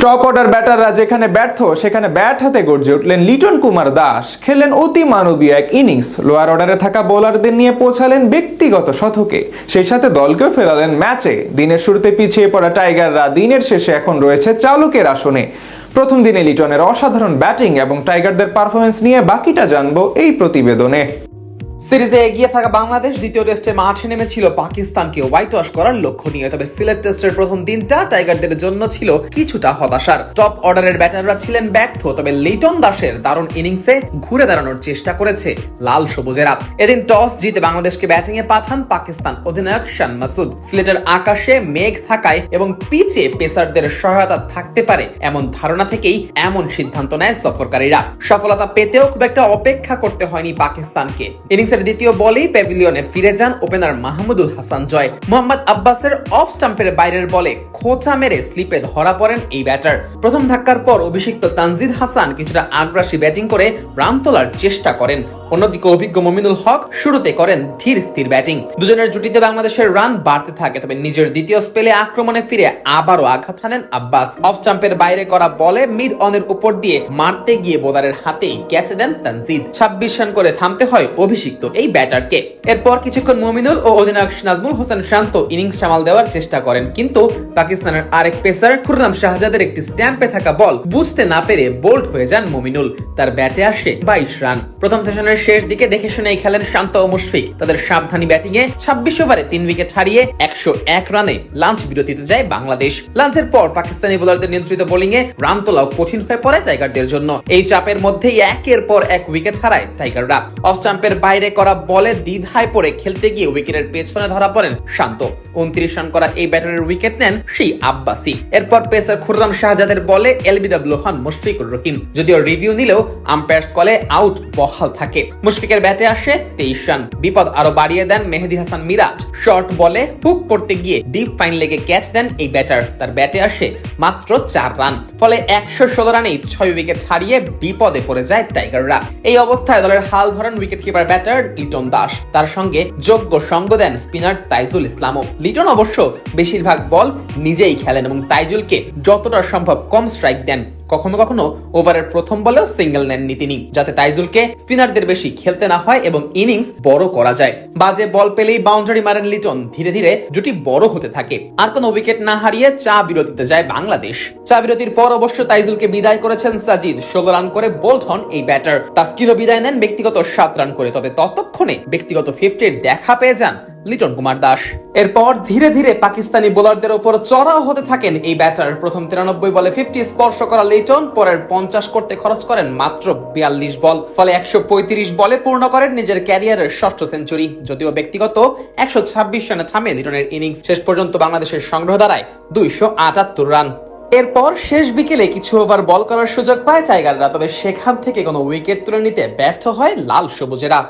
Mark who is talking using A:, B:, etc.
A: Top order ব্যাটাররা যেখানে ব্যর্থ সেখানে ব্যাট হাতে গর্জে উঠলেন লিটন কুমার দাস। খেললেন অতি মানবীয় এক ইনিংস। লোয়ার অর্ডারে থাকা বোলারদের নিয়ে পৌঁছালেন ব্যক্তিগত শতকে, সেই সাথে দলকেও ফেরালেন ম্যাচে। দিনের শুরুতে পিছিয়ে পড়া টাইগাররা দিনের শেষে এখন রয়েছে চালকের আসনে। প্রথম দিনে লিটনের অসাধারণ ব্যাটিং এবং টাইগারদের পারফরমেন্স নিয়ে বাকিটা জানবো এই প্রতিবেদনে।
B: সিরিজে এগিয়ে থাকা বাংলাদেশ দ্বিতীয় টেস্টে মাঠে নেমেছিল পাকিস্তানকে হোয়াইট ওয়াশ করার লক্ষ্য নিয়ে। তবে সিলেট টেস্টের প্রথম দিনটা টাইগারদের জন্য ছিল কিছুটা হতাশার। টপ অর্ডারের ব্যাটাররা ছিলেন ব্যর্থ, তবে লিটন দাসের দারুণ ইনিংসে ঘুরে দাঁড়ানোর চেষ্টা করেছে লাল সবুজেরা। এদিন টস জিতে বাংলাদেশকে ব্যাটিং এ পাঠান পাকিস্তান অধিনায়ক শান মাসুদ। সিলেটের আকাশে মেঘ থাকায় এবং পিচে পেসারদের সহায়তা থাকতে পারে এমন ধারণা থেকেই এমন সিদ্ধান্ত নেয় সফরকারীরা। সফলতা পেতেও খুব একটা অপেক্ষা করতে হয়নি পাকিস্তানকে। ইনিংসের দ্বিতীয় বলেই প্যাভিলিয়নে ফিরে যান ওপেনার মাহমুদুল হাসান জয়। মোহাম্মদ আব্বাসের অফ স্টাম্পের বাইরের বলে খোঁচা মেরে স্লিপে ধরা পড়েন এই ব্যাটার। প্রথম ধাক্কার পর অভিষিক্ত তানজিদ হাসান কিছুটা আগ্রাসী ব্যাটিং করে রান তোলার চেষ্টা করেন। অন্যদিকে অভিজ্ঞ মমিনুল হক শুরুতে করেন ধীর স্থির ব্যাটিং। দুজনের জুটিতে বাংলাদেশের রান বাড়তে থাকে, তবে নিজের দ্বিতীয় স্পেলে আক্রমণে ফিরে আবারও আঘাত হানেন আব্বাস। অফ স্টাম্পের বাইরে করা বলে মিড অনের উপর দিয়ে মারতে গিয়ে বোলারের হাতেই ক্যাচ দেন তানজিদ। 26 রান করে থামতে হয় অভিষিক্ত এই ব্যাটারকে। এরপর কিছুক্ষণ মমিনুল ও অধিনায়ক নাজমুল হোসেন শান্ত ইনিংস সামাল দেওয়ার চেষ্টা করেন, কিন্তু পাকিস্তানের আরেক পেসার খুররাম শাহজাদের একটি স্ট্যাম্পে থাকা বল বুঝতে না পেরে বোল্ড হয়ে যান মমিনুল। তার ব্যাটে আসে 22 রান। প্রথম সেশনের শেষ দিকে দেখে শুনেই খেলেন শান্ত ও মুশফিক। তাদের সাবধানী ব্যাটিং এ 26 ওভারে 3 উইকেট হারিয়ে 101 রানে লাঞ্চ বিরতিতে যায় বাংলাদেশ। লাঞ্চের পর পাকিস্তানি বোলারদের নিয়ন্ত্রিত বোলিং এ রান তোলাও কঠিন হয়ে পড়ে টাইগারদের জন্য। এই চাপের মধ্যেই একের পর এক উইকেট হারায় টাইগাররা। অফ স্টাম্পের বাইরে করা বলে দ্বিধায় পড়ে খেলতে গিয়ে উইকেটের পেছনে ধরা পড়েন শান্ত। 29 রান করা এই ব্যাটারের উইকেট নেন সেই আব্বাসি। এরপর পেসার খুররাম শাহজাদের বলে এলবিডব্লিউ হন মুশফিকুর রহিম। যদিও রিভিউ নিলেও আম্পায়ার্স কলে আউট বহাল থাকে। মুশফিকের ব্যাটে আসে 23 রান। বিপদ আরো বাড়িয়ে দেন মেহেদী হাসান মিরাজ। শর্ট বলে হুক করতে গিয়ে ডিপ ফাইন লেগে ক্যাচ দেন এই ব্যাটার। তার ব্যাটে আসে মাত্র 4 রান। ফলে 116 রানেই 6 উইকেট হারিয়ে বিপদে পড়ে যায় টাইগাররা। এই অবস্থায় দলের হাল ধরেন wicket keeper batter Liton Das. তার সঙ্গে যোগ্য সঙ্গ দেন স্পিনার তাইজুল ইসলামও। লিটন অবশ্য বেশিরভাগ বল নিজেই খেলেন এবং তাইজুলকে যতটা সম্ভব কম স্ট্রাইক দেন। কখনো কখনো ওভারের প্রথম বলেও সিঙ্গেল নেননি তিনি, যাতে তাইজুলকে স্পিনারদের বেশি খেলতে না হয় এবং ইনিংস বড় করা যায়। বাজে বল পেলেই বাউন্ডারি মারেন লিটন। ধীরে ধীরে জুটি বড় হতে থাকে। আর কোনো উইকেট না হারিয়ে চা বিরতিতে যায় বাংলাদেশ। চা বিরতির পর অবশ্য তাইজুলকে বিদায় করেছেন সাজিদ। 16 রান করে বোল্ড হন এই ব্যাটার। তাসকিনও বিদায় নেন ব্যক্তিগত 7 রান করে। তবে ততক্ষণে ব্যক্তিগত 50-এর দেখা পেয়ে যান লিটন কুমার দাস। এরপর ধীরে ধীরে পাকিস্তানি বোলারদের উপর চড়াও হতে থাকেন এই ব্যাটার। প্রথম 93 বলে 50 স্পর্শ করা লিটন পরের 50 করতে খরচ করেন মাত্র 42 বল। ফলে 135 বলে পূর্ণ করেন নিজের ক্যারিয়ারের 6ষ্ঠ সেঞ্চুরি। যদিও ব্যক্তিগত 126 রানে থামে লিটনের ইনিংস। শেষ পর্যন্ত বাংলাদেশের সংগ্রহ দাঁড়ায় 278 রান। এরপর শেষ বিকেলে কিছু ওভার বল করার সুযোগ পায় টাইগাররা, তবে সেখান থেকে কোনো উইকেট তুলে নিতে ব্যর্থ হয় লাল সবুজেরা।